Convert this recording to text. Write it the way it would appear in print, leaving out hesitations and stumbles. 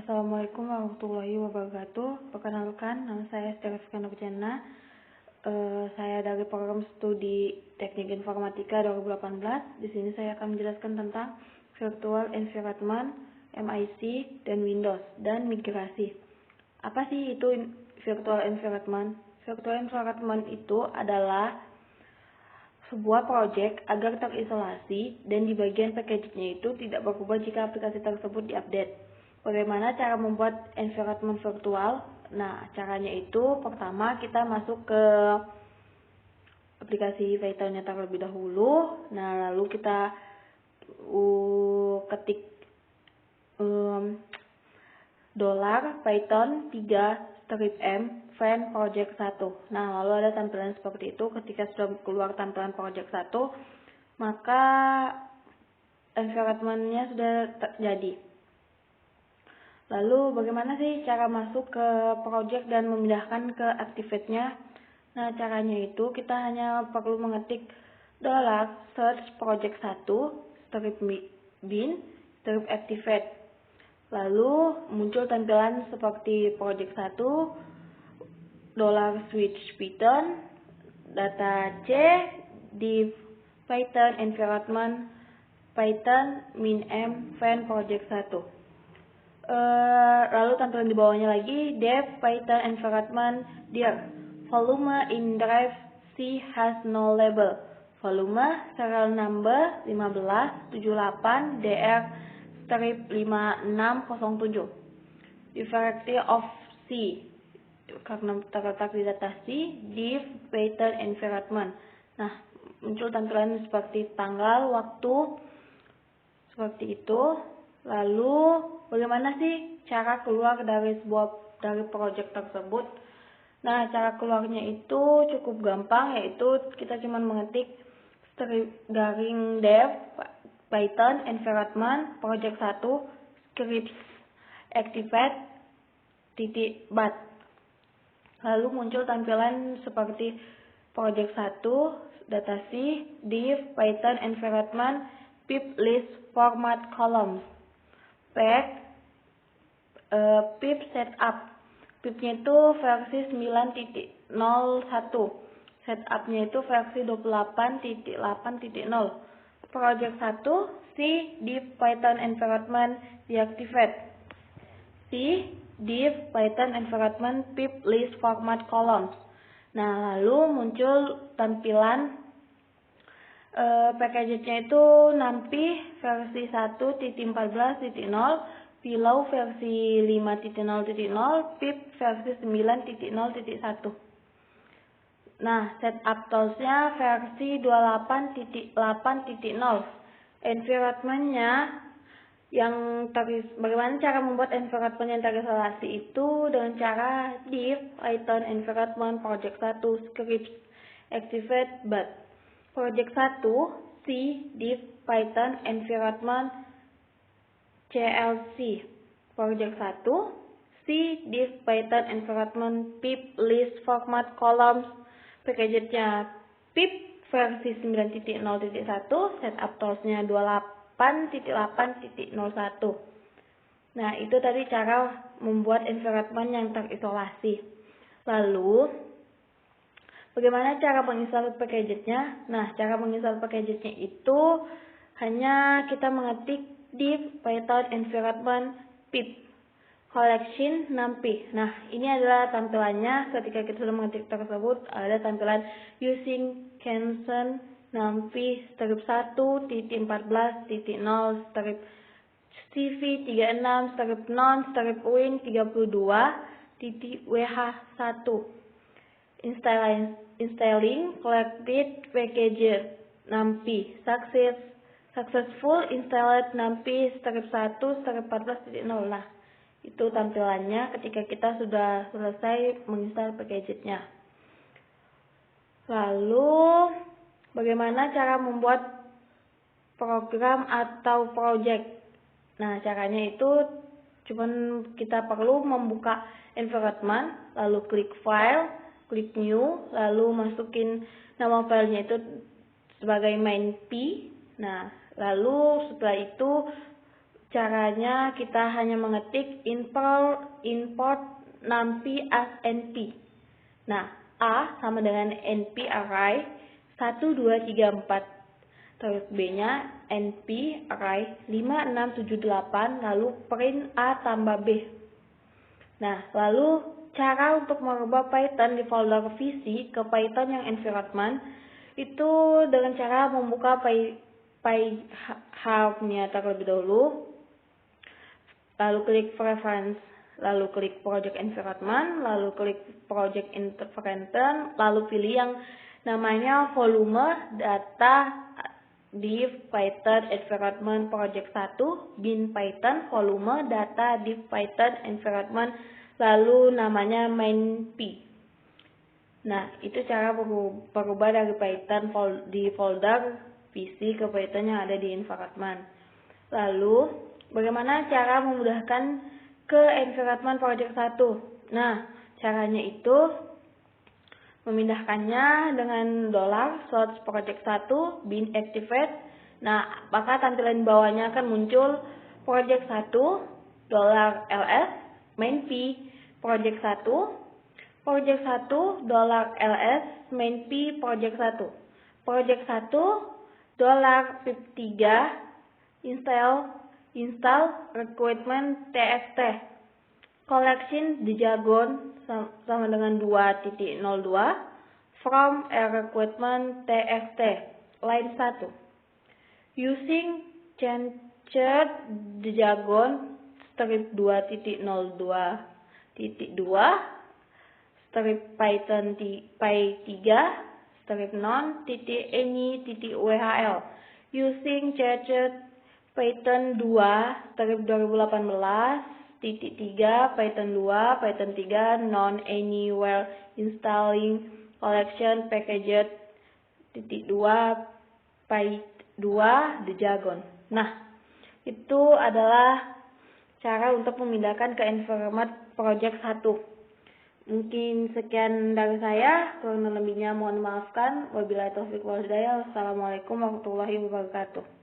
Assalamualaikum warahmatullahi wabarakatuh. Perkenalkan, nama saya Estefanus Nurjana. Saya dari program studi Teknik Informatika 2018. Di sini saya akan menjelaskan tentang Virtual Environment, MIC, dan Windows, dan migrasi. Apa sih itu Virtual Environment? Virtual Environment itu adalah sebuah proyek agar terisolasi dan di bagian package-nya itu tidak berubah jika aplikasi tersebut diupdate. Bagaimana cara membuat environment virtual? Nah, caranya itu pertama kita masuk ke aplikasi Python-nya terlebih dahulu. Nah, lalu kita ketik $Python 3-m fan project 1. Nah, lalu ada tampilan seperti itu. Ketika sudah keluar tampilan project 1, maka environment-nya sudah terjadi. Lalu bagaimana sih cara masuk ke project dan memindahkan ke Activate-nya? Nah, caranya itu kita hanya perlu mengetik $search project 1 bin -activate. Lalu muncul tampilan seperti project 1, $switch Python, data C, div Python environment, Python -m fan project 1. Lalu tampilan di bawahnya lagi, dev Python environment dir volume in drive C has no label, volume serial number 1578 dr strip 5607 directory of C karena terletak di data C, div Python environment. Nah, muncul tampilan seperti tanggal, waktu, seperti itu. Lalu bagaimana sih cara keluar dari project tersebut? Nah, cara keluarnya itu cukup gampang, yaitu kita cuma mengetik /dev Python environment project 1 scripts activate .bat. Lalu muncul tampilan seperti project 1, data C, div Python environment pip list format columns, pip setup. Pipnya itu versi 9.01, setupnya itu versi 28.8.0. Project 1, C, div Python environment deactivate, C, div Python environment pip list format columns. Nah, lalu muncul tampilan package-nya itu NumPy versi 1.14.0, Pillow versi 5.0.0, pip versi 9.0.1. Nah, setup tools-nya versi 28.8.0. Environment-nya bagaimana cara membuat environment yang terisolasi itu dengan cara div Python environment project 1 scripts activate .bat. Project 1, C, div Python environment CLC. Project 1, C, div Python environment pip list format columns. Package-nya pip versi 9.0.1, setup tools-nya 28.8.01. Nah, itu tadi cara membuat environment yang terisolasi. Lalu bagaimana cara menginstal package-nya? Nah, cara menginstal package-nya itu hanya kita mengetik div Python environment pip collection NumPy. Nah, ini adalah tampilannya ketika kita sudah mengetik tersebut. Ada tampilan using Canson NumPy strip 1.14.0 strip CV 36 strip non strip win 32.wh1 installing collected packages NumPy successful installed NumPy strip 1 strip 14.0. Nah, itu tampilannya ketika kita sudah selesai menginstal package-nya. Lalu bagaimana cara membuat program atau project? Nah, caranya itu cuman kita perlu membuka environment, lalu klik file, klik new, lalu masukin nama filenya itu sebagai main.py. Nah, lalu setelah itu Caranya kita hanya mengetik import numpy as np. Nah, A sama dengan np array 1, 2, 3, 4. Terus B-nya np array 5, 6, 7, 8, lalu print A tambah B. Nah, lalu cara untuk merubah Python di folder VC ke Python yang environment itu dengan cara membuka PyHub-nya terlebih dahulu, lalu klik Preference, lalu klik Project Environment, lalu klik Project Environment, lalu pilih yang namanya volume data div Python Environment Project 1, bin Python volume data div Python Environment, lalu namanya main.py. Nah, itu cara berubah dari Python di folder PC ke Python yang ada di environment. Lalu, bagaimana cara memudahkan ke environment project 1? Nah, caranya itu memindahkannya dengan $source project 1 bin activate. Nah, maka tampilan bawahnya akan muncul project 1 $ls main.py project 1 project 1 $ls main.py project 1 project 1 $53 install requirement txt collection the jargon sama dengan 2.02 from a requirement txt line 1 using changed the jargon strip 2.02.2 strip Python py3 strip non.any.whl using changed Python 2 strip 2018.3 Python 2 Python 3 non anywhere installing collection packaged .2 py2 the jargon. Nah, itu adalah cara untuk memindahkan ke environment project 1. Mungkin sekian dari saya, kurang lebihnya mohon maafkan. Wabillahi taufiq wal hidayah. Wassalamualaikum warahmatullahi wabarakatuh.